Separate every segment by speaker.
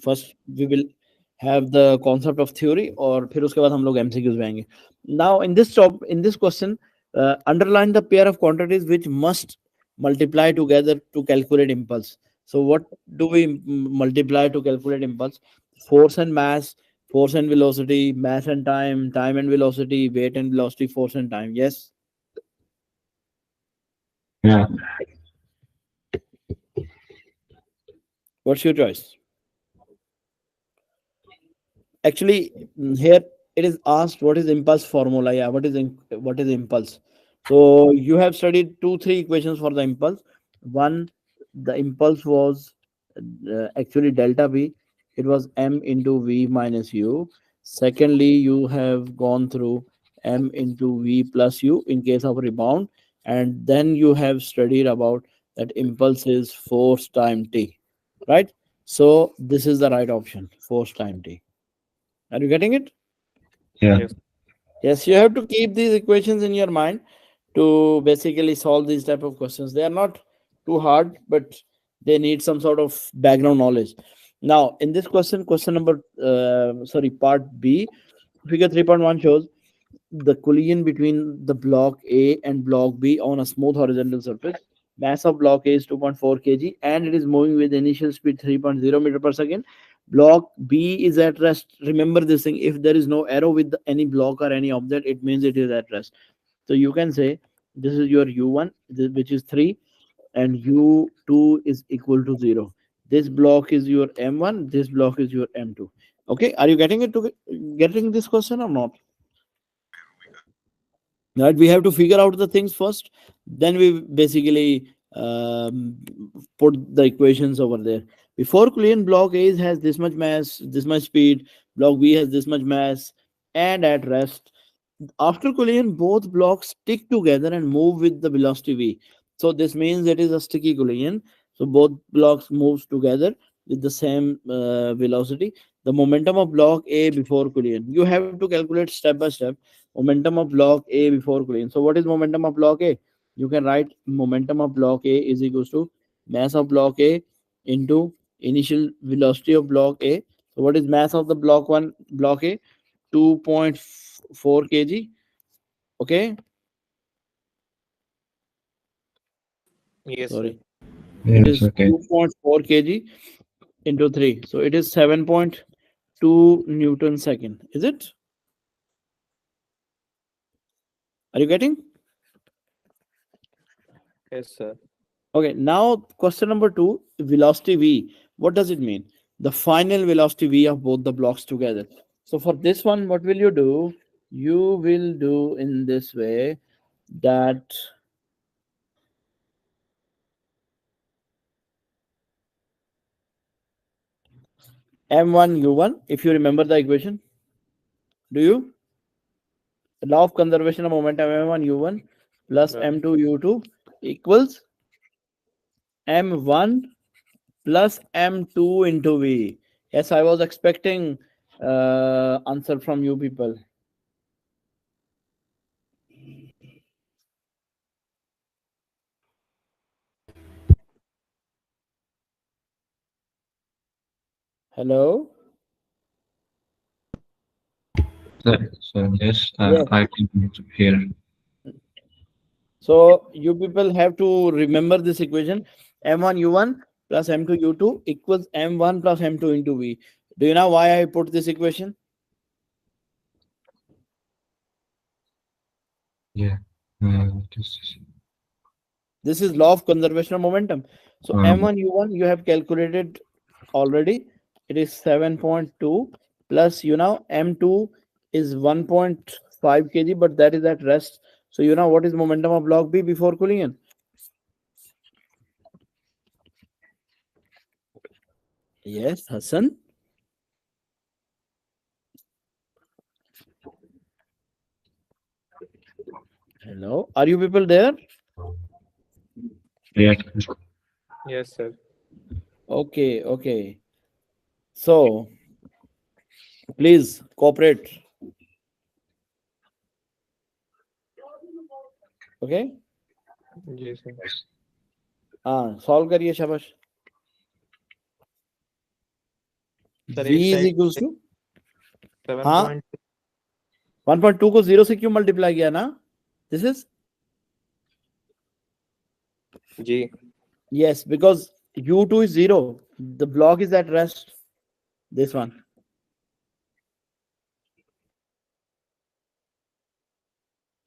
Speaker 1: First we will have the concept of theory, और फिर उसके बाद हम लोग MCQs में आएंगे. Now in this question, underline the pair of quantities which must multiply together to calculate impulse. So what do we multiply to calculate impulse? Force and mass, force and velocity, mass and time, time and velocity, weight and velocity, force and time. Yes.
Speaker 2: Yeah.
Speaker 1: What's your choice? Actually, here it is asked what is impulse formula. Yeah, what is impulse? So you have studied 2 3 equations for the impulse. One, the impulse was actually delta v. It was m into v minus u. Secondly, you have gone through m into v plus u in case of rebound, and then you have studied about that impulse is force time t, right? So this is the right option, force time t. Are you getting it?
Speaker 2: Yeah.
Speaker 3: Yes.
Speaker 1: Yes, you have to keep these equations in your mind to basically solve these type of questions. They are not too hard, but they need some sort of background knowledge. Now, in this question, part B, figure 3.1 shows the collision between the block A and block B on a smooth horizontal surface. Mass of block A is 2.4 kg and it is moving with initial speed 3.0 meter per second. Block B is at rest. Remember this thing, if there is no arrow with any block or any object, it means it is at rest. So you can say this is your U1, which is 3, and U2 is equal to 0. This block is your M1, this block is your M2. Okay, are you getting this question or not? Right, we have to figure out the things first, then we basically put the equations over there. Before collision, block A has this much mass, this much speed, block B has this much mass, and at rest. After collision, both blocks stick together and move with the velocity v. So this means it is a sticky collision. So both blocks moves together with the same velocity. The momentum of block A before collision, you have to calculate step by step momentum of block A before collision. So what is momentum of block A? You can write momentum of block A is equals to mass of block A into initial velocity of block A. So what is mass of the block A? 2.4 kg. Okay,
Speaker 3: Yes, sir.
Speaker 1: sorry, it
Speaker 2: Yes.
Speaker 1: is
Speaker 2: Okay.
Speaker 1: 2.4 kg into 3, so it is 7.2 newton second. Is it? Are you getting?
Speaker 3: Yes, sir.
Speaker 1: Okay, now question number 2, velocity v. What does it mean? The final velocity v of both the blocks together. So for this one, what will you do? You will do in this way that m1 u1, if you remember the equation, do you? The law of conservation of momentum m1 u1 plus
Speaker 3: Yeah.
Speaker 1: m2 u2 equals m1 plus m2 into v. Yes, I was expecting answer from you people. Hello.
Speaker 2: So yes,
Speaker 1: Yes.
Speaker 2: I can hear.
Speaker 1: So you people have to remember this equation: m1 u1 plus m2 u2 equals m1 plus m2 into v. Do you know why I put this equation?
Speaker 2: Yeah. Just,
Speaker 1: This is law of conservation of momentum. So
Speaker 2: um,
Speaker 1: m1 u1 you have calculated already. It is 7.2 plus m2 is 1.5 kg, but that is at rest. So what is momentum of block B before collision? Yes, Hassan. Hello. Are you people there?
Speaker 2: yeah.
Speaker 3: Yes, sir.
Speaker 1: Okay, okay. So please cooperate. Okay.
Speaker 3: Yes, sir.
Speaker 1: हाँ solve करिए शाबाश.
Speaker 3: Sir
Speaker 1: v
Speaker 3: एक
Speaker 1: is
Speaker 3: side
Speaker 1: equals to,
Speaker 3: 7
Speaker 1: हाँ,
Speaker 3: point
Speaker 1: 1.2 को 0 से क्यों multiply किया ना? दिस इज,
Speaker 3: जी
Speaker 1: yes, because u2 is 0, the block is at rest, this one.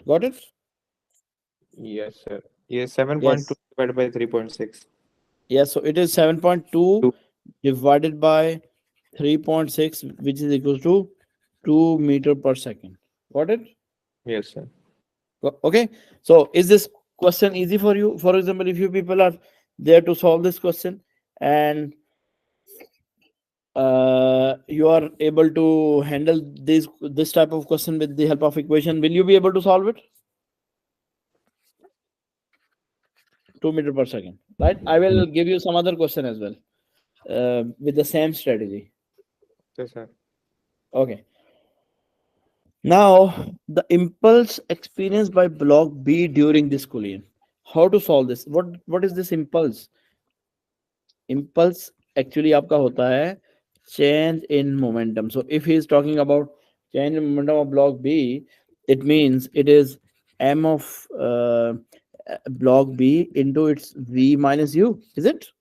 Speaker 1: Got it?
Speaker 3: Yes sir ये 7.2
Speaker 1: Yes.
Speaker 3: divided by 3.6
Speaker 1: Yes, so it is 7.2
Speaker 3: 2
Speaker 1: divided by 3.6, which is equal to 2 meter per second. Got it?
Speaker 3: Yes sir
Speaker 1: Okay. So is this question easy for you? For example, if you people are there to solve this question and you are able to handle this type of question with the help of equation, will you be able to solve it? 2 meter per second, right? I will give you some other question as well with the same strategy.
Speaker 3: Yes sir
Speaker 1: Okay. Now, the impulse experienced by block B during this collision. How to solve this? What is this impulse? Impulse actually आपका होता है change in momentum. So if he is talking about change in momentum of block B, it means it is m of block B into its v minus u. Is it?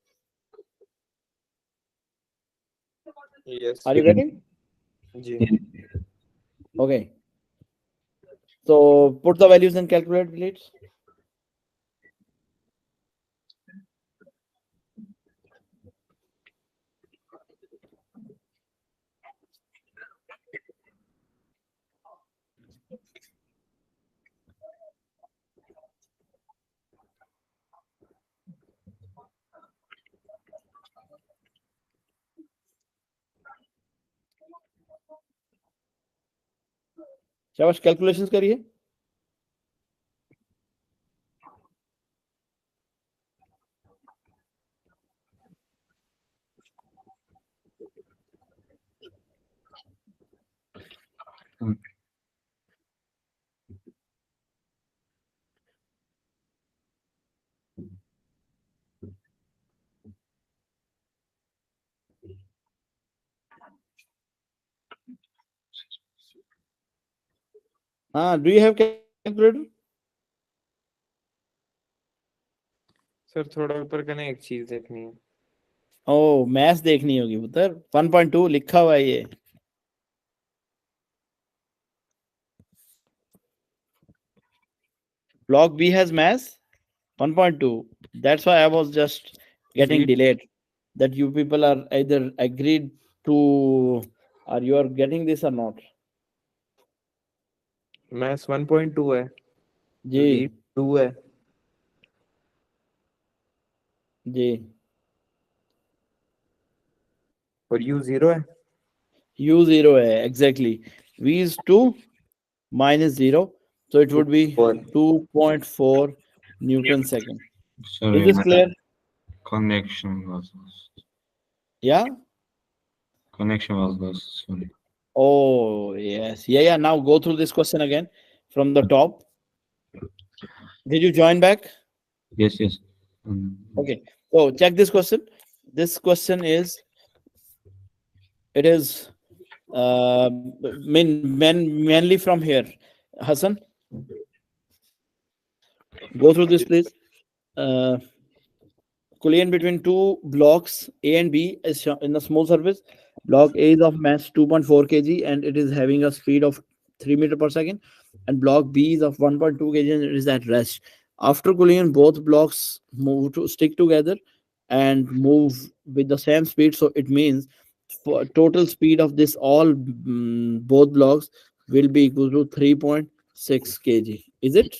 Speaker 3: Yes
Speaker 1: Are you getting?
Speaker 3: जी
Speaker 1: Okay. So put the values and calculate, please. शाबाश, calculations करिए. हाँ, do you have calculator?
Speaker 3: Sir थोड़ा ऊपर करने एक चीज देखनी है
Speaker 1: ओ, मैथ्स देखनी होगी पुत्र. 1.2 लिखा हुआ है ये. Block B has mass 1.2. That's why I was just getting
Speaker 3: B
Speaker 1: delayed. That you people are either agreed to, or you are getting this or not.
Speaker 3: Maths 1.2 है
Speaker 1: जी
Speaker 3: V 2 है
Speaker 1: जी.
Speaker 3: और U 0 है
Speaker 1: U 0 है exactly. V is 2 minus 0, so it would be
Speaker 3: 4
Speaker 1: 2.4 Newton second.
Speaker 2: Sorry,
Speaker 1: Is this clear?
Speaker 2: connection was lost.
Speaker 1: Yeah.
Speaker 2: Connection was lost. Sorry.
Speaker 1: Oh yes. Yeah. Now go through this question again from the top. Did you join back?
Speaker 2: Yes, yes.
Speaker 1: Okay. So check this question. This question is, it is mainly from here. Hassan, go through this please. Collision between two blocks A and B is in a small surface. Block A is of mass 2.4 kg and it is having a speed of 3 meter per second. And block B is of 1.2 kg and it is at rest. After collision, both blocks move to stick together and move with the same speed. So it means for total speed of this all both blocks will be equal to 3.6 kg. Is it?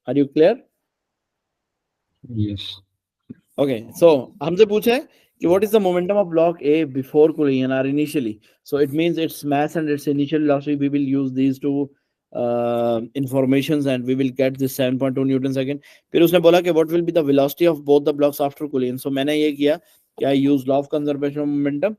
Speaker 1: Are you clear?
Speaker 2: Yes.
Speaker 1: Okay, so हमसे पूछा है कि what is the momentum of block A before collision or initially? So it means its mass and its initial velocity. We will use these two informations and we will get this 7.2 Newton second. फिर उसने बोला कि what will be the velocity of both the blocks after collision? So मैंने ये किया कि I use law of conservation of momentum.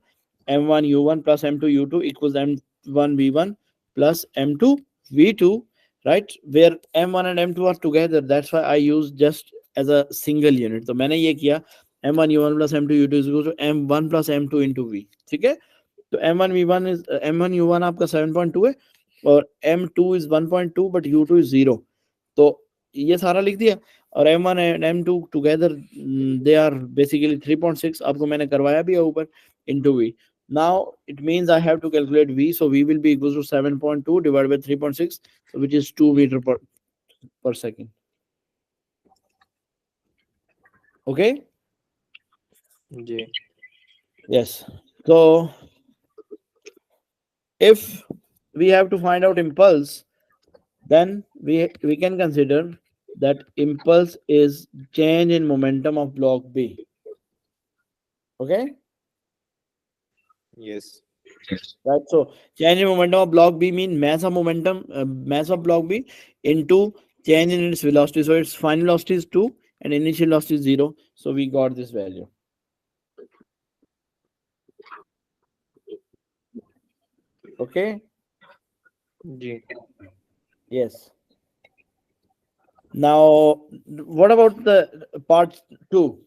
Speaker 1: m1 u1 plus m2 u2 equals m1 v1 plus m2 v2, right? Where m1 and m2 are together, that's why I use just as a single unit. तो मैंने ये किया m1 u1 plus m2 u2 is equal to m1 plus m2 into v. ठीक है? तो M1 V1 is M1 U1 आपका 7.2 है, और M2 is 1.2 but U2 is 0. तो ये सारा लिख दिया, और M1 and M2 together they are basically 3.6. आपको मैंने करवाया भी है ऊपर, into V. Now it means I have to calculate V, so V will be equals to 7.2 divided by 3.6, so which is 2 meter per second. Okay.
Speaker 3: जी
Speaker 1: Yes. So if we have to find out impulse, then we can consider that impulse is change in momentum of block B. Okay.
Speaker 3: Yes
Speaker 2: Yes.
Speaker 1: Right. So change in momentum of block B mean mass of momentum, mass of block B into change in its velocity. So its final velocity is 2 and initial velocity is 0. So we got this value. Okay.
Speaker 3: जी
Speaker 1: Yes. Now, what about the part 2?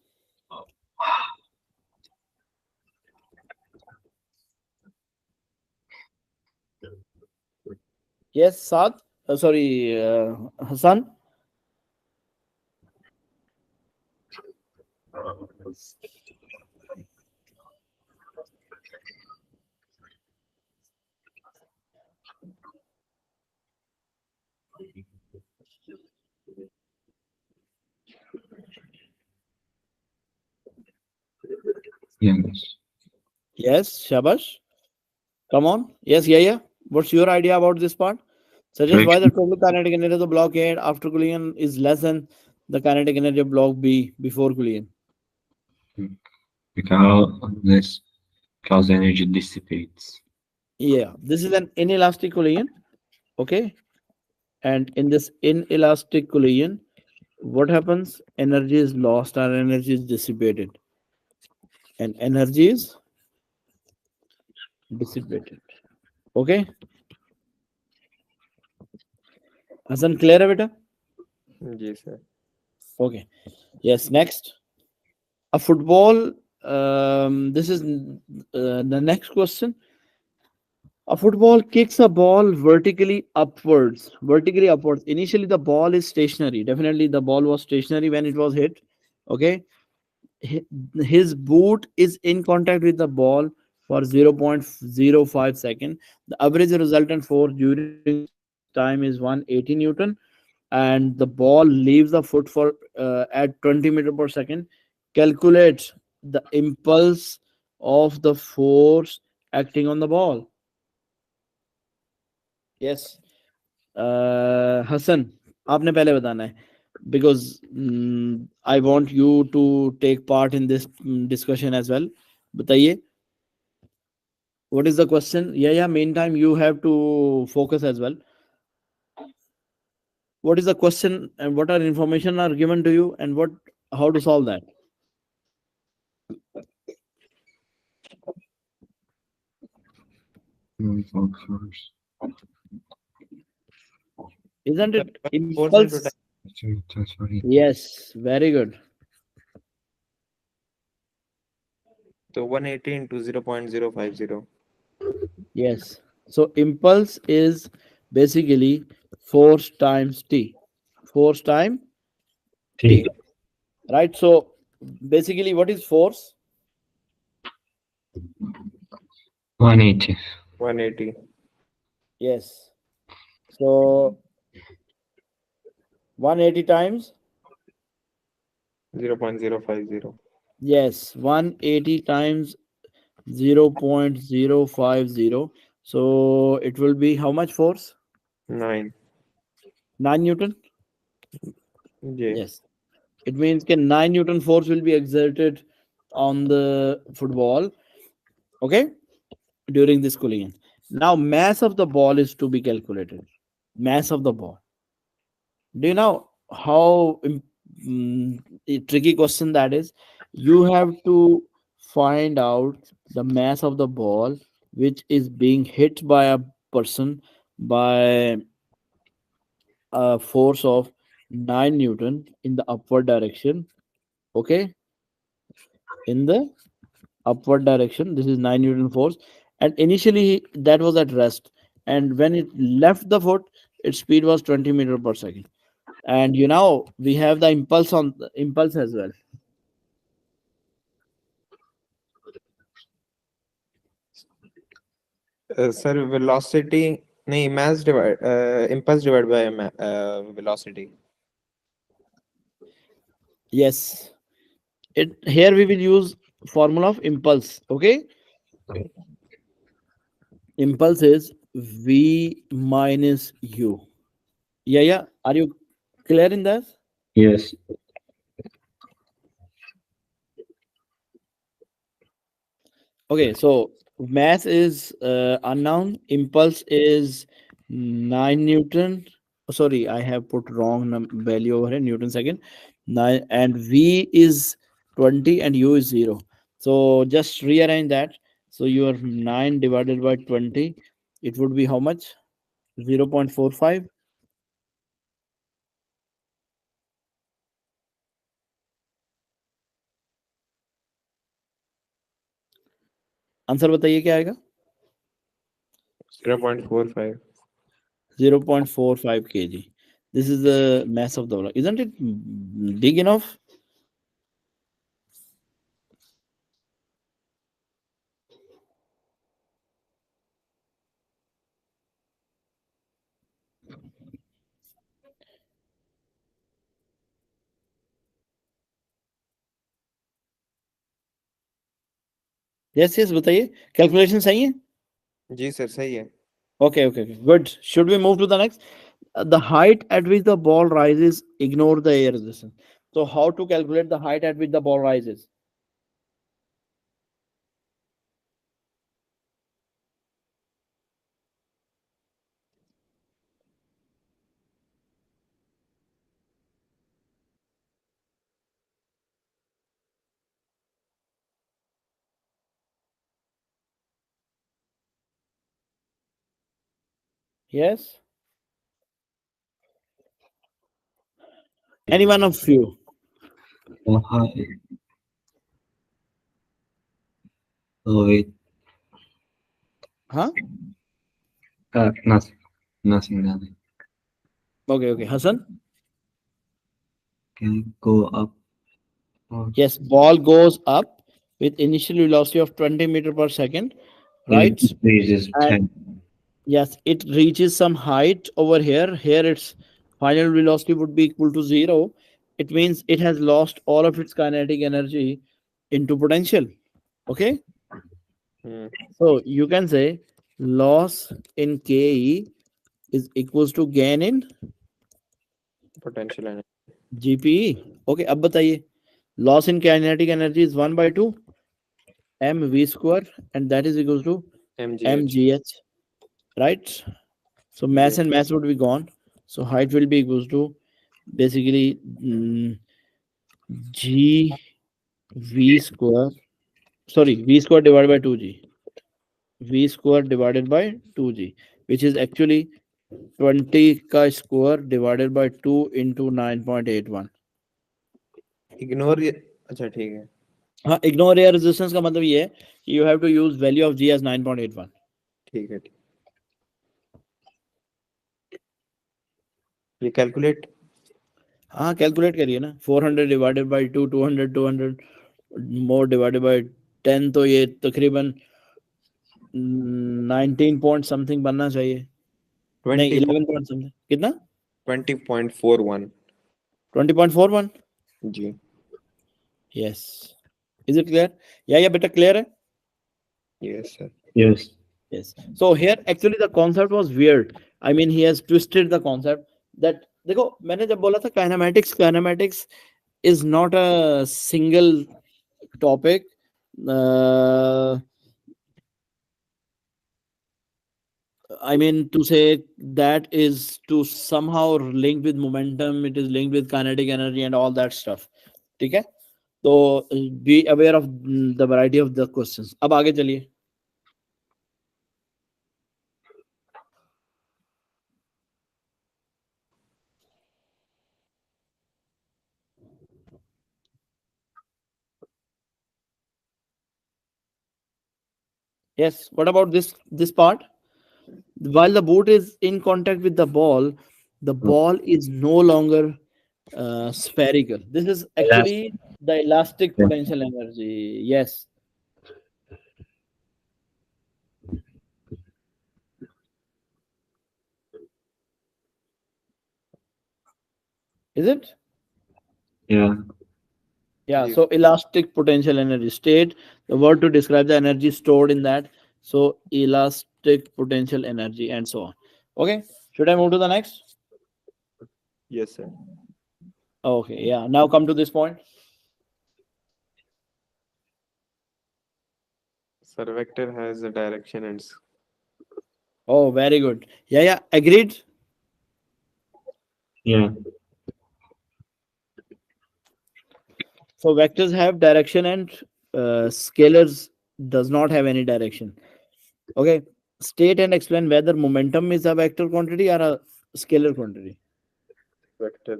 Speaker 1: Yes, Saad. Sorry, Hassan.
Speaker 2: Yes.
Speaker 1: Yes, Shabash. Come on. Yes, yeah. What's your idea about this part? Suggest why the
Speaker 2: Friction.
Speaker 1: total kinetic energy of the block A after collision is less than the kinetic energy of block B before collision.
Speaker 2: Because this cause energy dissipates.
Speaker 1: Yeah, this is an inelastic collision. Okay. And in this inelastic collision, what happens? Energy is lost or energy is dissipated. And energy is dissipated. Okay. Hassan, clear है बेटा?
Speaker 3: जी sir
Speaker 1: Okay. Yes, next. A football. This is the next question. A football kicks a ball vertically upwards. Vertically upwards. Initially, the ball is stationary. Definitely, the ball was stationary when it was hit. Okay. His boot is in contact with the ball for 0.05 second. The average resultant force during this time is 180 Newton, and the ball leaves the foot for at 20 meter per second. Calculate the impulse of the force acting on the ball. Yes. Hassan, आपने पहले बताना है, because I want you to take part in this discussion as well. बताइए, what is the question? Yeah, meantime you have to focus as well. What is the question and what are information are given to you, and what how to solve that?
Speaker 2: First.
Speaker 1: Isn't it
Speaker 3: force into
Speaker 1: impulse?
Speaker 2: Sorry.
Speaker 1: Yes, very good.
Speaker 3: तो 180 into 0.050
Speaker 1: Yes. So impulse is basically force times t. Force time
Speaker 2: T.
Speaker 1: t. Right. So basically, what is force?
Speaker 2: 180.
Speaker 3: 180
Speaker 1: Yes. So 180 times.
Speaker 3: 0.050
Speaker 1: Yes, 180 times 0.050. So it will be how much force?
Speaker 3: 9
Speaker 1: 9 Newton.
Speaker 3: जी
Speaker 1: Yes. It means 9 Newton force will be exerted on the football. Okay. During this collision. Now, mass of the ball is to be calculated. Mass of the ball. Do you know how a tricky question that is? You have to find out the mass of the ball which is being hit by a person by a force of 9 Newton in the upward direction. Okay, in the upward direction, this is 9 Newton force, and initially that was at rest, and when it left the foot, its speed was 20 meter per second. And you know we have the impulse as well.
Speaker 3: Sir, velocity नहीं, mass divide impulse divided by velocity.
Speaker 1: Yes, it here we will use formula of impulse. Okay,
Speaker 3: Okay.
Speaker 1: impulse is v minus u. Yeah, yeah, are you clear in that?
Speaker 2: Yes.
Speaker 1: Okay, so mass is unknown, impulse is 9 Newton. Oh, sorry, I have put wrong value over here, Newton second. 9, and V is 20 and U is 0. So just rearrange that. So your 9 divided by 20, it would be how much? 0.45. Answer बताइए क्या आएगा?
Speaker 3: 0.45.
Speaker 1: 0.45 kg. This is the mass of the block. Isn't it big enough? Yes, yes, बताइए. Calculation सही है?
Speaker 3: जी sir, सही है.
Speaker 1: Okay, okay, okay. Good. Should we move to the next? The height at which the ball rises, ignore the air resistance. So, how to calculate the height at which the ball rises? Yes? Any one of you?
Speaker 2: Hi. Oh, wait.
Speaker 1: Huh?
Speaker 2: Nothing. Nothing.
Speaker 1: Okay, okay. Hassan?
Speaker 2: Can go up. Or
Speaker 1: Yes, ball goes up with initial velocity of 20 meter per second,
Speaker 2: it
Speaker 1: right?
Speaker 2: raises
Speaker 1: And
Speaker 2: 10.
Speaker 1: yes, it reaches some height over here. Here, its final velocity would be equal to 0. It means it has lost all of its kinetic energy into potential. Okay?
Speaker 3: Hmm.
Speaker 1: So you can say loss in Ke is equals to gain in
Speaker 3: Potential energy.
Speaker 1: GPE. Okay, अब बताइए. Loss in kinetic energy is 1 by 2 mv square, and that is equals to
Speaker 3: mgh.
Speaker 1: mgh, right? So mass
Speaker 3: ji.
Speaker 1: and mass would be gone. So height will be equals to basically g v square. Sorry, v square divided by 2g. V square divided by 2g, which is actually 20 का square divided by 2 into 9.81.
Speaker 3: Ignore ये. अच्छा, ठीक है.
Speaker 1: हाँ, ignore air resistance का मतलब ये है कि you have to use value of g as 9.81.
Speaker 3: ठीक है, ठीक. ये कैलकुलेट.
Speaker 1: हाँ, कैलकुलेट करिए ना. 400 divided by 2, 200, 200 more divided by 10, तो ये तकरीबन 19 पॉइंट समथिंग बनना चाहिए. नहीं,
Speaker 3: 20.
Speaker 1: 11 पॉइंट समथिंग. कितना?
Speaker 3: 20.41.
Speaker 1: 20.41.
Speaker 3: जी.
Speaker 1: यस. Is it clear? या बेटा क्लियर है?
Speaker 3: Yes sir.
Speaker 2: Yes.
Speaker 1: Yes. So here actually the concept was weird. I mean he has twisted the concept that देखो मैंने जब बोला था kinematics is not a single topic. Uh, I mean to say that is to somehow linked with momentum. It is linked with kinetic energy and all that stuff. ठीक है? तो be aware of the variety of the questions. अब आगे चलिए. Yes. What about this part? While the boot is in contact with the ball is no longer spherical. This is
Speaker 2: Elastic.
Speaker 1: actually the elastic
Speaker 2: Yeah.
Speaker 1: potential energy. Yes. Is it?
Speaker 2: Yeah.
Speaker 1: Yeah.
Speaker 3: Ji
Speaker 1: So elastic potential energy state, the word to describe the energy stored in that. So elastic potential energy and so on. Okay. Should I move to the next?
Speaker 3: yes sir.
Speaker 1: Okay. Yeah. Now come to this point.
Speaker 3: Sir, vector has a direction and
Speaker 1: Oh, very good. Yeah. Yeah. Agreed.
Speaker 2: Yeah.
Speaker 1: So vectors have direction and scalars does not have any direction. Okay. State and explain whether momentum is a vector quantity or a scalar quantity.
Speaker 3: vector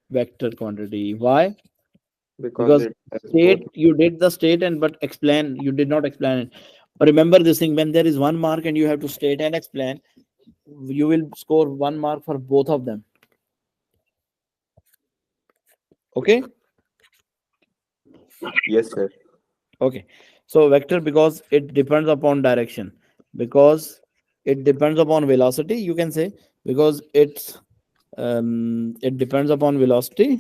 Speaker 1: Vector quantity. Why?
Speaker 3: because
Speaker 1: Because
Speaker 3: it has both.
Speaker 1: state you did the state and but explain you did not explain it. But remember this thing, when there is one mark and you have to state and explain, you will score 1 mark for both of them. Okay.
Speaker 3: Yes sir.
Speaker 1: Okay. So vector because it depends upon direction, because it depends upon velocity, you can say, because it depends upon velocity,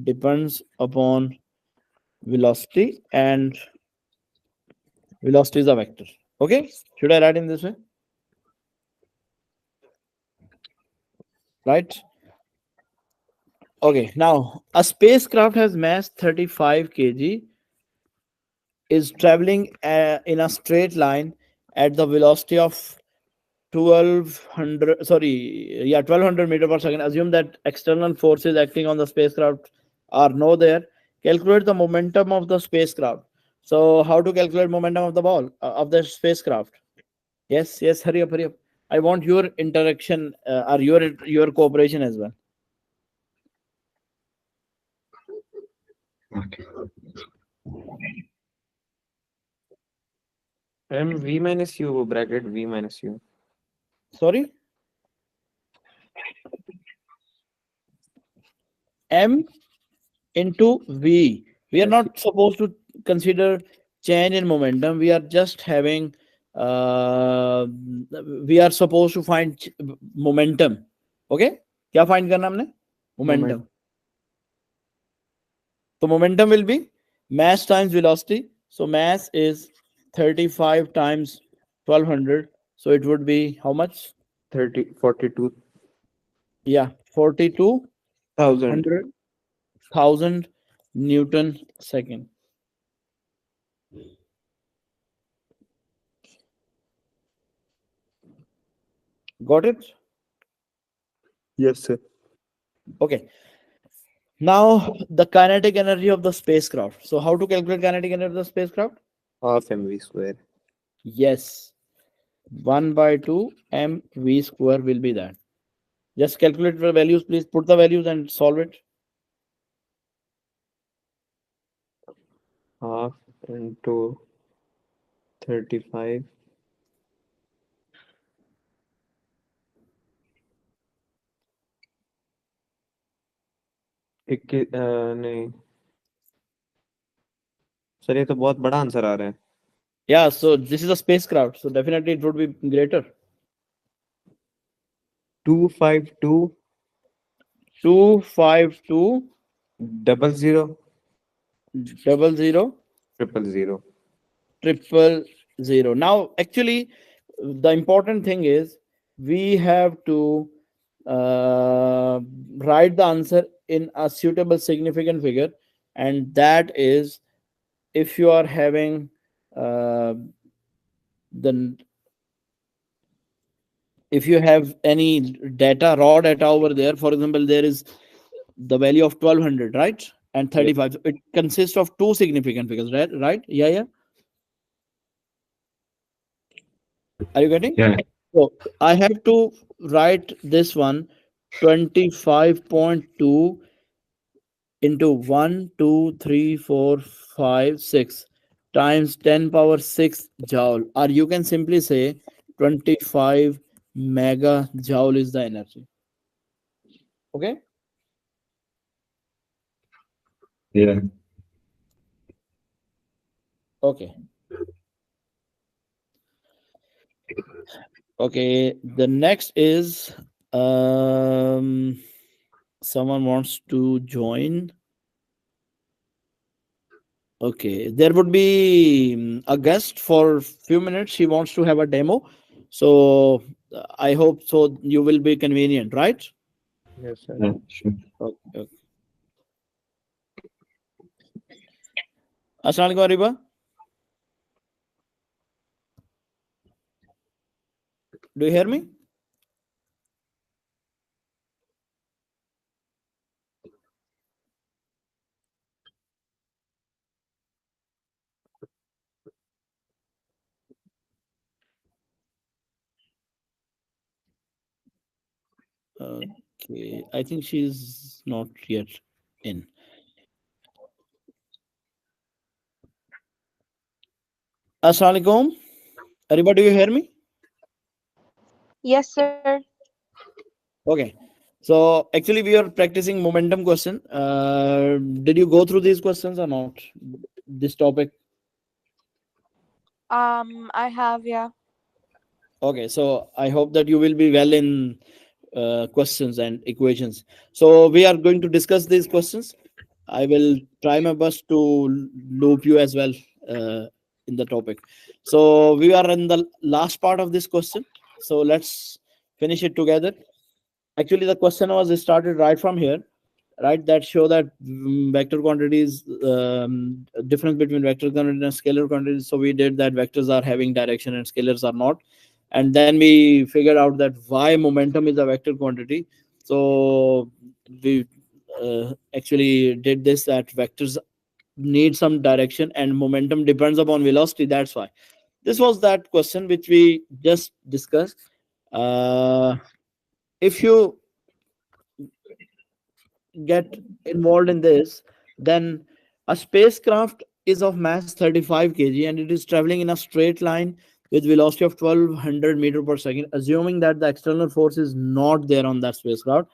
Speaker 1: depends upon velocity, and velocity is a vector. Okay. Should I write in this way? Right. Okay. Now a spacecraft has mass 35 kg, is traveling in a straight line at the velocity of 1200, sorry, yeah, 1200 meter per second. Assume that external forces acting on the spacecraft are no there. Calculate the momentum of the spacecraft. So how to calculate momentum of the ball of the spacecraft? Yes, yes, hurry up, hurry up. I want your interaction or your cooperation as well.
Speaker 2: Okay.
Speaker 3: M v minus u bracket v minus u.
Speaker 1: Sorry, m into v. We are
Speaker 3: Yes.
Speaker 1: not supposed to consider change in momentum. We are just having uh, we are supposed to find momentum. Okay, क्या find करना हमने?
Speaker 3: Moment.
Speaker 1: Momentum. So momentum will be mass times velocity. So mass is 35 times 1200. So it would be how much?
Speaker 3: 42,000.
Speaker 1: Yeah, 42,100,000 Newton second. Got it?
Speaker 3: Yes sir.
Speaker 1: Okay. Now the kinetic energy of the spacecraft. So how to calculate kinetic energy of the spacecraft?
Speaker 3: Half mv square.
Speaker 1: Yes, 1 by 2 mv square will be that. Just calculate the values, please put the values and solve it.
Speaker 3: Half into 35. नहीं sir, ये तो बहुत बड़ा answer आ रहा है.
Speaker 1: Yeah, so this is a spacecraft, so definitely it would be greater.
Speaker 3: 252
Speaker 1: 252
Speaker 3: 00
Speaker 1: 00
Speaker 3: 000.
Speaker 1: triple zero. Now, actually, the important thing is we have to write the answer in a suitable significant figure, and that is if you are having the if you have any data, raw data over there. For example, there is the value of 1200, right, and
Speaker 3: Yes.
Speaker 1: 35. So it consists of two significant figures, right? Yeah, yeah. Are you getting?
Speaker 2: Yeah.
Speaker 1: So I have to write this one 25.2 into 1, 2, 3, 4, 5, 6 times 10 power 6 joule, or you can simply say 25 mega joule is the energy. Okay.
Speaker 2: Yeah.
Speaker 1: Okay. Okay. The next is someone wants to join. Okay, there would be a guest for few minutes. He wants to have a demo, so I hope so. You will be convenient, right?
Speaker 3: Yes, sir.
Speaker 2: Yeah. Sure.
Speaker 1: Okay. Okay. Assalamualaikum Ariba. Do you hear me? Okay, I think she's not yet in. Assalamualaikum. Ariba, do you hear me?
Speaker 4: Yes, sir.
Speaker 1: Okay. So actually, we are practicing momentum question. Did you go through these questions or not? This topic.
Speaker 4: I have, yeah.
Speaker 1: Okay, so I hope that you will be well in questions and equations. So we are going to discuss these questions. I will try my best to loop you as well in the topic. So we are in the last part of this question. So let's finish it together. Actually, the question was started right from here, right? That show that vector quantities, difference between vector quantity and scalar quantities. So we did that vectors are having direction and scalars are not, and then we figured out that why momentum is a vector quantity. So we actually did this, that vectors need some direction and momentum depends upon velocity. That's why this was that question which we just discussed. If you get involved in this, then a spacecraft is of mass 35 kg and it is traveling in a straight line with velocity of 1200 meter per second, assuming that the external force is not there on that spacecraft.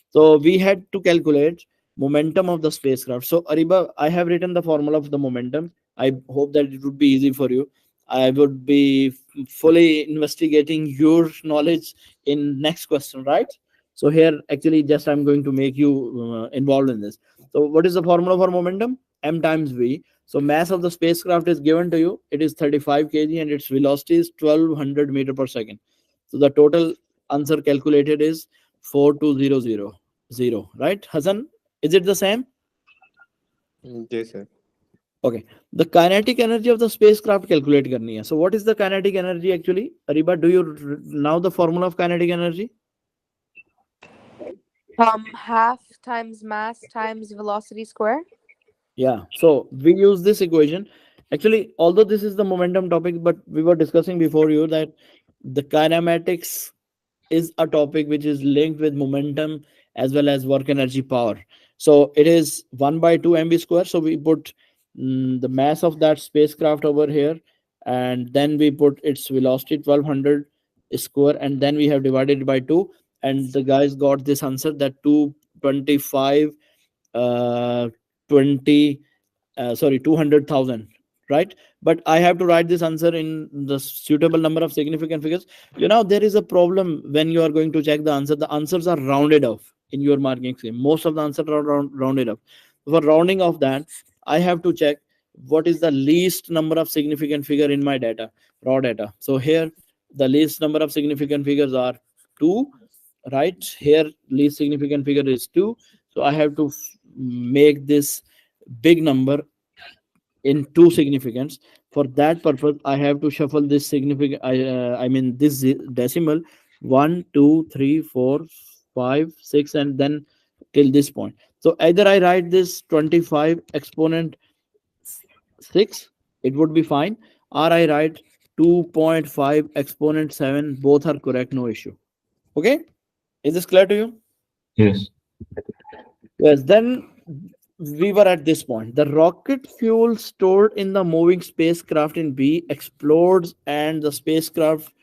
Speaker 1: So we had to calculate momentum of the spacecraft. So Ariba, I have written the formula of the momentum. I hope that it would be easy for you. I would be fully investigating your knowledge in next question, right? So here, actually, just I'm going to make you involved in this. So what is the formula for momentum? M times V. So mass of the spacecraft is given to you. It is 35 kg and its velocity is 1200 meter per second. So the total answer calculated is 42000, right? Hassan, is it the same?
Speaker 3: Yes, sir.
Speaker 1: Okay. The kinetic energy of the spacecraft calculate karni hai. So what is the kinetic energy actually? Ariba, do you now the formula of kinetic energy?
Speaker 4: Half times mass times velocity square.
Speaker 1: Yeah. So we use this equation. Actually, although this is the momentum topic, but we were discussing before you that the kinematics is a topic which is linked with momentum as well as work energy power. So it is 1 by 2 mv square. So we put the mass of that spacecraft over here, and then we put its velocity 1200 square, and then we have divided by 2, and the guys got this answer that 225 uh 20 sorry 200,000, right? But I have to write this answer in the suitable number of significant figures. There is a problem when you are going to check the answer. The answers are rounded off in your marking scheme. Most of the answers are rounded off. For rounding off that, I have to check what is the least number of significant figure in my data, raw data. So here the least number of significant figures are 2, right? Here least significant figure is 2. So I have to make this big number in 2 significance. For that purpose, I have to shuffle this significant, I mean this decimal 1 2 3 4 5 6, and then till this point. So either I write this 25 exponent 6, it would be fine, or I write 2.5 exponent 7. Both are correct, no issue. Okay, is this clear to you?
Speaker 2: Yes.
Speaker 1: Yes. Then we were at this point. The rocket fuel stored in the moving spacecraft in B explodes, and the spacecraft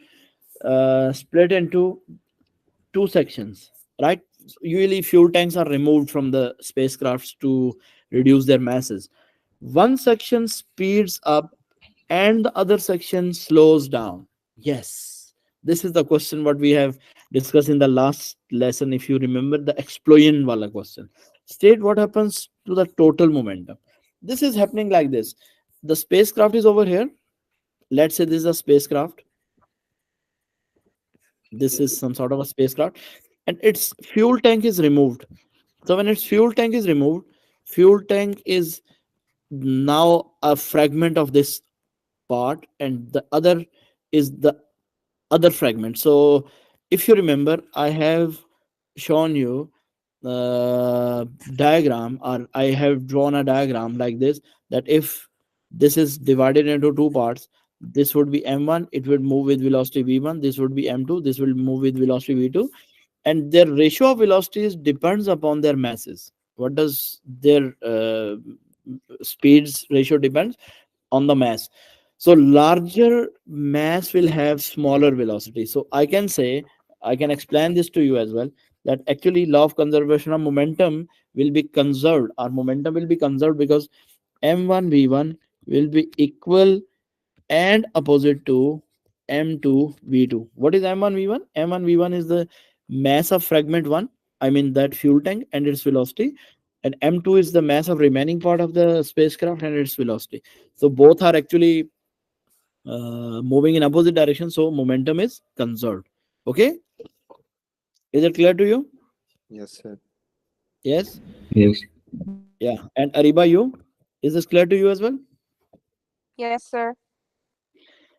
Speaker 1: split into two sections, right? Usually, fuel tanks are removed from the spacecrafts to reduce their masses. One section speeds up and the other section slows down. Yes, this is the question what we have discussed in the last lesson. If you remember the explosion wala question, state what happens to the total momentum. This is happening like this. The spacecraft is over here. Let's say this is a spacecraft. This is some sort of a spacecraft, and its fuel tank is removed. So when its fuel tank is removed, fuel tank is now a fragment of this part, and the other is the other fragment. So if you remember, I have shown you diagram, or I have drawn a diagram like this, that if this is divided into two parts, this would be m1, it would move with velocity v1, this would be m2, this will move with velocity v2, and their ratio of velocities depends upon their masses. What does their speeds ratio depends? On the mass. So larger mass will have smaller velocity. So I can say, I can explain this to you as well, that actually law of conservation of momentum will be conserved. Our momentum will be conserved because m1 v1 will be equal and opposite to m2 v2. What is m1 v1? M1 v1 is the mass of fragment 1, I mean that fuel tank, and its velocity, and m2 is the mass of remaining part of the spacecraft and its velocity. So both are actually moving in opposite direction, so momentum is conserved. Okay, is it clear to you?
Speaker 3: Yes, sir.
Speaker 1: Yes.
Speaker 2: Yes.
Speaker 1: Yeah. And Ariba, you, is this clear to you as well?
Speaker 4: Yes, sir.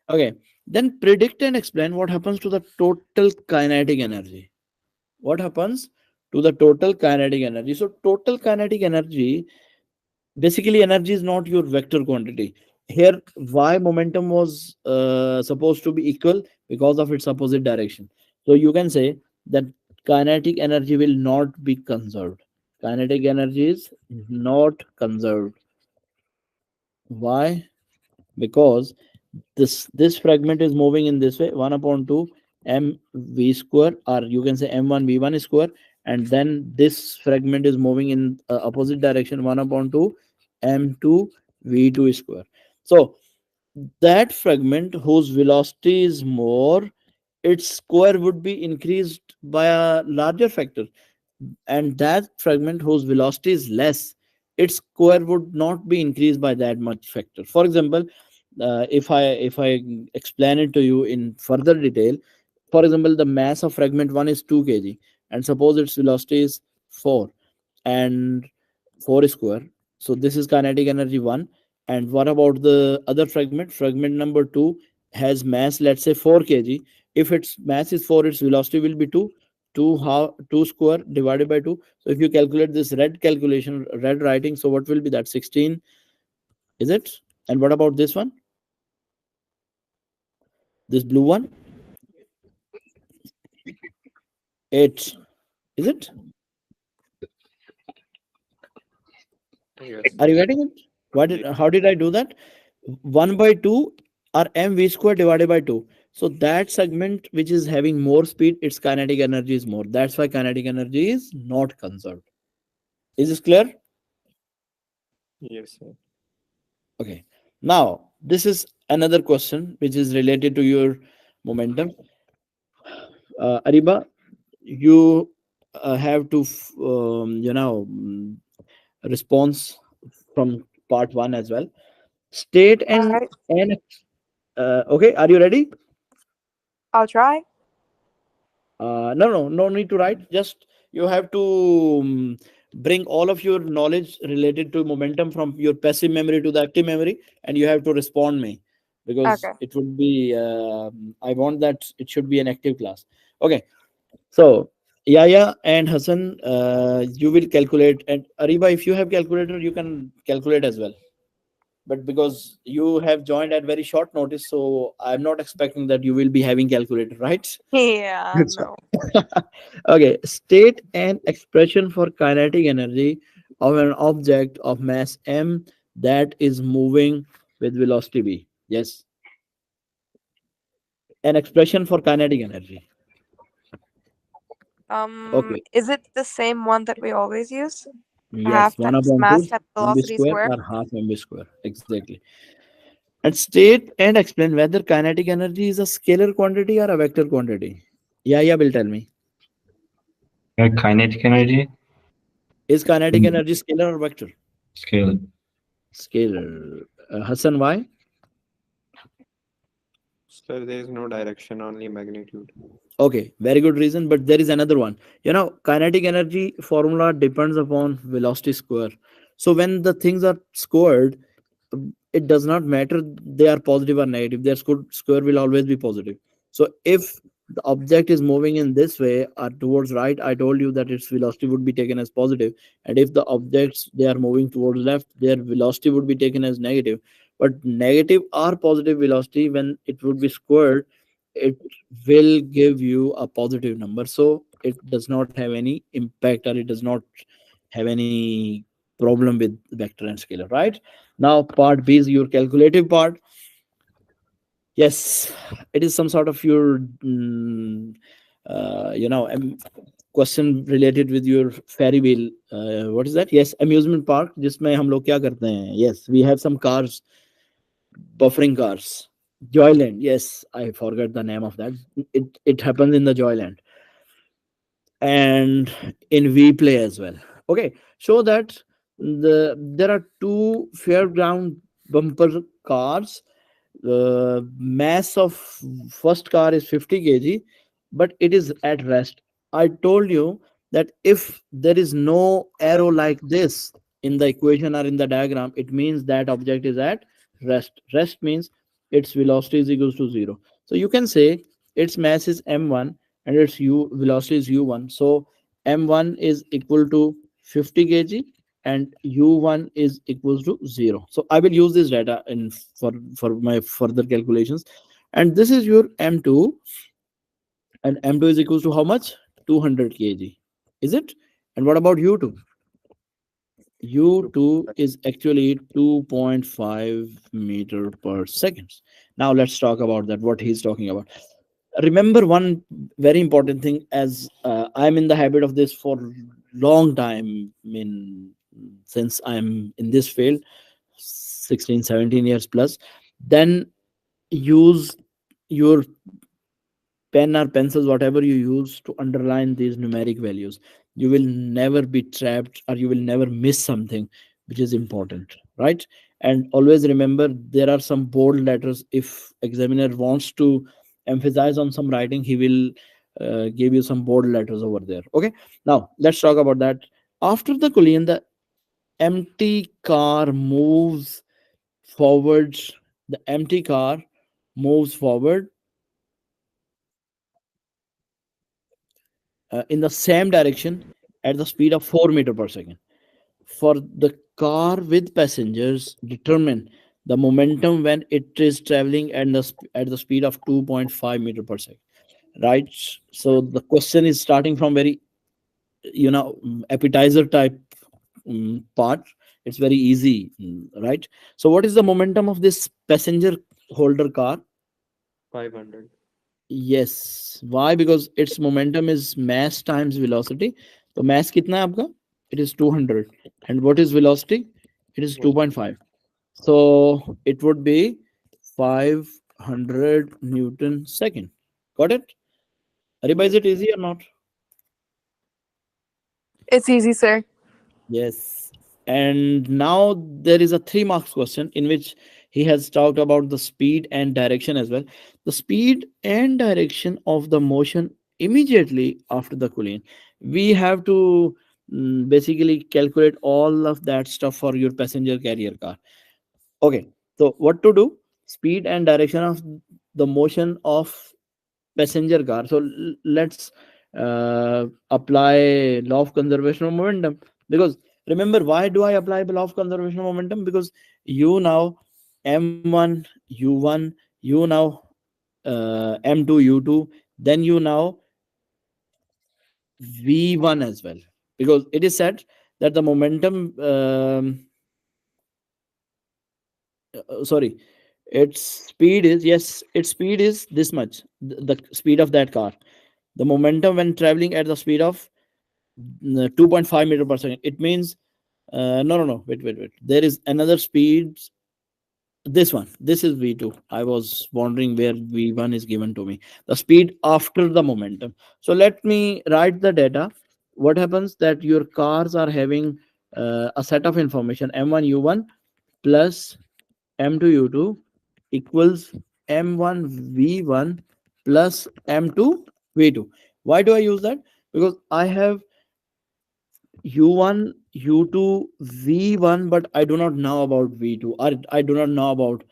Speaker 1: Okay, then predict and explain what happens to the total kinetic energy. What happens to the total kinetic energy? So total kinetic energy, basically energy is not your vector quantity. Here why momentum was supposed to be equal? Because of its opposite direction. So you can say that kinetic energy will not be conserved. Kinetic energy is not conserved. Why? Because this fragment is moving in this way, 1 upon 2 m v square, or you can say m1 v1 square, and then this fragment is moving in opposite direction, 1 upon 2 m2 v2 square. So that fragment whose velocity is more, its square would be increased by a larger factor, and that fragment whose velocity is less, its square would not be increased by that much factor. For example, if I explain it to you in further detail, for example, the mass of fragment 1 is 2 kg, and suppose its velocity is 4, and 4 square. So this is kinetic energy 1. And what about the other fragment? Fragment number 2 has mass, let's say 4 kg. If its mass is 4, its velocity will be 2. 2 how 2 square divided by 2. So if you calculate this red calculation, red writing, so what will be that? 16, is it? And what about this one? This blue one? 8, is it?
Speaker 3: Yes.
Speaker 1: Are you getting it? How did I do that? 1 by 2 or mv square divided by 2. So that segment which is having more speed, its kinetic energy is more. That's why kinetic energy is not conserved. Is this clear?
Speaker 3: Yes, sir.
Speaker 1: Okay. Now, this is another question which is related to your momentum. Ariba, you have to, response from part 1 as well. State
Speaker 4: All
Speaker 1: and
Speaker 4: right.
Speaker 1: okay, are you ready?
Speaker 4: I'll try.
Speaker 1: No need to write. Just you have to bring all of your knowledge related to momentum from your passive memory to the active memory, and you have to respond me, because
Speaker 4: Okay.
Speaker 1: it would be. I want that it should be an active class. Okay, so Yaya and Hassan, you will calculate, and Ariba, if you have calculator, you can calculate as well. But because you have joined at very short notice, so I'm not expecting that you will be having calculator, right?
Speaker 4: Yeah,
Speaker 3: Yes, sir.
Speaker 4: no.
Speaker 1: Okay, state an expression for kinetic energy of an object of mass m that is moving with velocity v. Yes, an expression for kinetic energy. Okay.
Speaker 4: Is it the same one that we always use?
Speaker 1: Yes,
Speaker 4: Half
Speaker 1: 1
Speaker 4: times
Speaker 1: upon 2
Speaker 4: mass times
Speaker 1: mv
Speaker 4: velocity
Speaker 1: square
Speaker 4: square.
Speaker 1: or half mv square. Exactly. And state and explain whether kinetic energy is a scalar quantity or a vector quantity. Yeah, yeah, will tell me.
Speaker 2: Kinetic energy
Speaker 1: Is kinetic
Speaker 2: in
Speaker 1: energy scalar or vector?
Speaker 2: scale.
Speaker 1: Scalar. Hassan, why?
Speaker 3: So there is no direction, only magnitude.
Speaker 1: Okay, very good reason. But there is another one. Kinetic energy formula depends upon velocity square. So when the things are squared, it does not matter they are positive or negative. Their square will always be positive. So if the object is moving in this way or towards right, I told you that its velocity would be taken as positive. And if the objects they are moving towards left, their velocity would be taken as negative. But negative or positive velocity, when it would be squared, it will give you a positive number. So it does not have any impact, or it does not have any problem with vector and scalar, right? Now part b is your calculative part. Yes, it is some sort of your question related with your ferry wheel. What is that? Yes, amusement park जिसमें हम लोग क्या करते हैं. Yes, we have some cars, buffering cars. Joyland. Yes, I forgot the name of that. It happens in the Joyland and in V play as well. Okay, so that there are two fairground bumper cars. The mass of first car is 50 kg, but it is at rest. I told you that if there is no arrow like this in the equation or in the diagram, it means that object is at rest. Rest means its velocity is equals to 0. So you can say its mass is m1 and its velocity is u1. So m1 is equal to 50 kg and u1 is equals to 0. So I will use this data in for my further calculations. And this is your m2, and m2 is equals to how much? 200 kg. Is it? And what about u2? u2 is actually 2.5 meter per second. Now let's talk about that, what he's talking about. Remember one very important thing, as I'm in the habit of this for long time. I mean, since I'm in this field, 16 17 years plus. Then use your pen or pencils, whatever you use, to underline these numeric values. You will never be trapped, or you will never miss something which is important, right? And always remember, there are some bold letters. If examiner wants to emphasize on some writing, he will give you some bold letters over there. Okay, now let's talk about that. After the collision, the empty car moves forward. The empty car moves forward in the same direction at the speed of 4 meter per second. For the car with passengers, determine the momentum when it is traveling at the speed of 2.5 meter per second. Right. So the question is starting from very appetizer type part. It's very easy, right? So what is the momentum of this passenger holder car?
Speaker 3: 500.
Speaker 1: Yes. Why? Because its momentum is mass times velocity. So mass kitna hai aapka? It is 200. And what is velocity? It is 2.5. So it would be 500 Newton second. Got it? Ariba, is it easy or not?
Speaker 4: It's easy, sir.
Speaker 1: Yes. And now there is a 3 marks question in which he has talked about the speed and direction as well. The speed and direction of the motion immediately after the collision. We have to basically calculate all of that stuff for your passenger carrier car. Okay. So what to do? Speed and direction of the motion of passenger car. So let's apply law of conservation of momentum. Because remember, why do I apply the law of conservation of momentum? Because you now m1 u1, you now m2 u2, then you now v1 as well. Because it is said that the momentum, sorry, its speed is this much, the speed of that car. The momentum when traveling at the speed of 2.5 meter per second. It means, no, wait. There is another speed. This one, this is v2. I was wondering where v1 is given to me. The speed after the momentum. So let me write the data. What happens that your cars are having a set of information m1 u1 plus m2 u2 equals m1 v1 plus m2 v2. Why do I use that? Because I have u1 u2 v1, but I do not know about v2, or I do not know about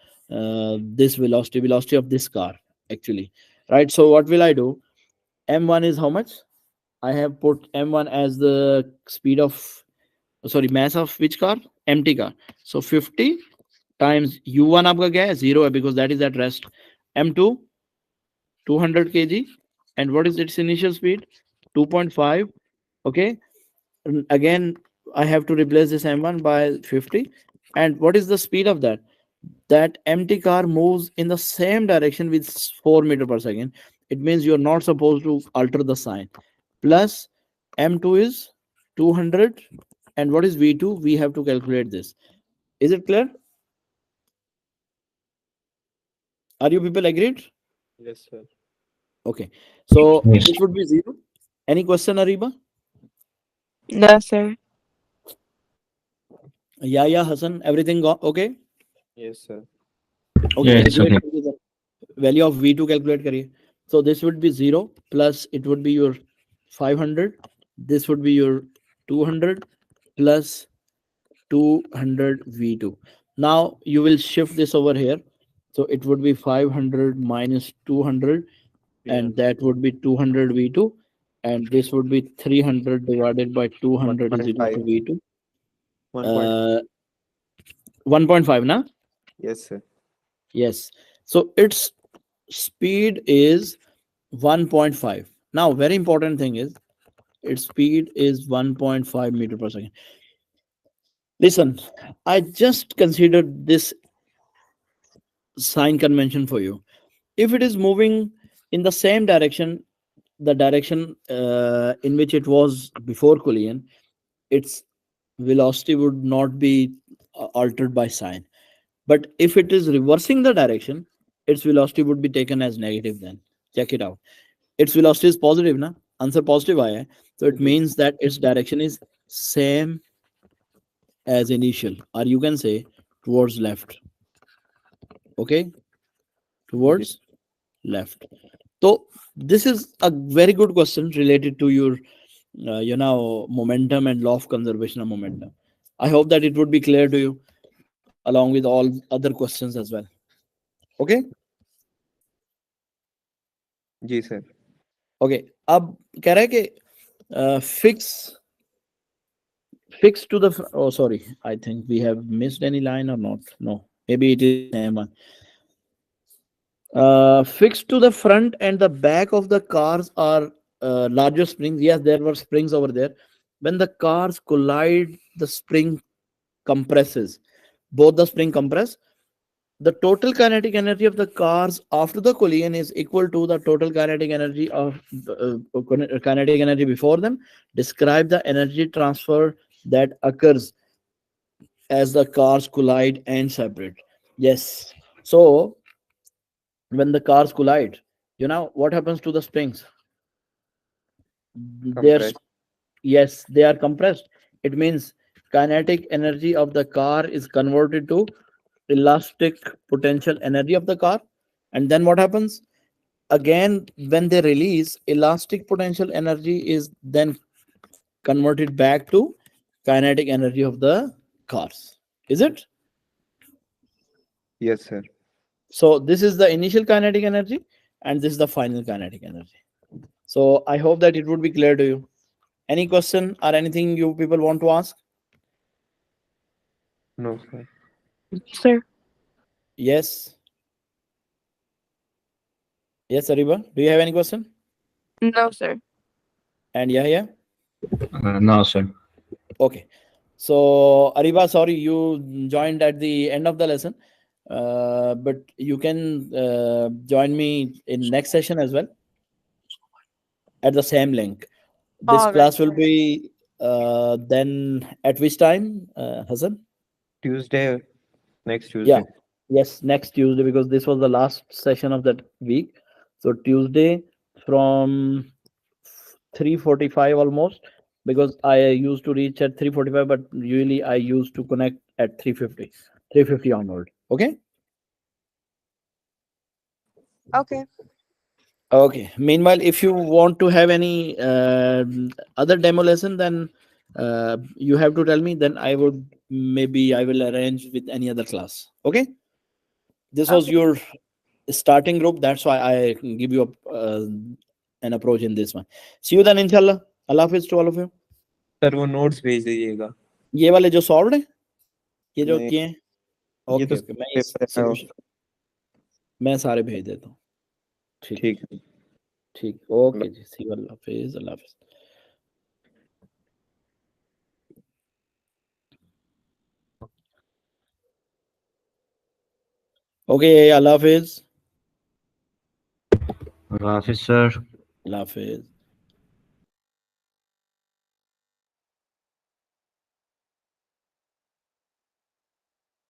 Speaker 1: this velocity of this car, actually, right? So what will I do? M1 is how much? I have put m1 as the speed of, sorry, mass of which car? Empty car. So 50 times u1 आपका क्या है? 0 है, because that is at rest. M2 200 kg, and what is its initial speed? 2.5. Okay, again I have to replace this m1 by 50. And what is the speed of that? That empty car moves in the same direction with 4 meter per second. It means you're not supposed to alter the sign. Plus m2 is 200, and what is v2? We have to calculate this. Is it clear? Are you people agreed?
Speaker 3: Yes, sir.
Speaker 1: Okay, so
Speaker 2: Yes.
Speaker 1: this would be 0. Any question, Ariba?
Speaker 4: No, sir.
Speaker 1: Yeah, Hassan, everything okay?
Speaker 3: Yes, sir.
Speaker 1: Okay,
Speaker 2: Yes,
Speaker 1: calculate
Speaker 2: okay.
Speaker 1: the value of v2, calculate करिए. So this would be 0, plus it would be your 500. This would be your 200 plus 200 v2. Now you will shift this over here. So it would be 500 minus 200, and that would be 200 v2. And this would be 300 divided by 200 is equal to
Speaker 3: 1.5.
Speaker 1: v2.
Speaker 3: 1.
Speaker 1: Uh, 1.5, na?
Speaker 3: Yes, sir.
Speaker 1: Yes. So its speed is 1.5. Now, very important thing is its speed is 1.5 meter per second. Listen, I just considered this sign convention for you. If it is moving in the same direction, the direction in which it was before collision, its velocity would not be altered by sign. But if it is reversing the direction, its velocity would be taken as negative then. Check it out. Its velocity is positive, na? Answer positive आया है. So it
Speaker 3: Yes.
Speaker 1: means that its direction is same as initial, or you can say towards left. Okay, towards left. So this is a very good question related to your, momentum and law of conservation of momentum. I hope that it would be clear to you, along with all other questions as well. Okay.
Speaker 3: Ji sir.
Speaker 1: Okay. अब कह रहा है कि fix to the oh, sorry, I think we have missed any line or not. No, maybe it is the same one. Fixed to the front and the back of the cars are larger springs. Yes, there were springs over there. When the cars collide, the spring compresses. Both the spring compress. The total kinetic energy of the cars after the collision is equal to the total kinetic energy of kinetic energy before them. Describe the energy transfer that occurs as the cars collide and separate. Yes. So when the cars collide, what happens to the springs? They're
Speaker 3: Compressed.
Speaker 1: Yes, they are compressed. It means kinetic energy of the car is converted to elastic potential energy of the car. And then what happens? Again, when they release, elastic potential energy is then converted back to kinetic energy of the cars. Is it?
Speaker 3: Yes, sir.
Speaker 1: So this is the initial kinetic energy, and this is the final kinetic energy. So I hope that it would be clear to you. Any question or anything you people want to ask?
Speaker 3: No, sir.
Speaker 4: Sir.
Speaker 1: Yes. Yes, Ariba. Do you have any question?
Speaker 4: No, sir.
Speaker 1: And yeah.
Speaker 2: No, sir.
Speaker 1: Okay. So, Ariba, sorry, you joined at the end of the lesson, but you can join me in next session as well at the same link. This
Speaker 4: All right.
Speaker 1: class will be then at which time, Hassan?
Speaker 3: Tuesday, next
Speaker 1: Yeah,
Speaker 3: Tuesday.
Speaker 1: yes, next Tuesday, because this was the last session of that week. So Tuesday from 3:45 almost, because I used to reach at 3:45, but usually I used to connect at 3:50, 3:50 onward. Okay.
Speaker 4: Okay.
Speaker 1: Okay. Meanwhile, if you want to have any other demo lesson, then you have to tell me. Then I will arrange with any other class. Okay. This was
Speaker 4: Okay.
Speaker 1: your starting group. That's why I give you an approach in this one. See you then, inshallah. Allah Hafiz to all of you.
Speaker 3: Sir वो notes भेज दीजिएगा.
Speaker 1: ये वाले जो solve है, ये जो
Speaker 3: नहीं,
Speaker 1: किए हैं,
Speaker 3: ये तो
Speaker 1: ओके ओके, मैं इस
Speaker 3: पेपर है
Speaker 1: solution मैं सारे भेज देता हूँ. ठीक
Speaker 3: ठीक है.
Speaker 1: ठीक, ओके जी. See you. अल्लाह हाफिज. अल्लाह हाफिज. ओके, अल्लाह हाफिज.
Speaker 2: Allah Hafiz, sir.
Speaker 1: अल्लाह हाफिज.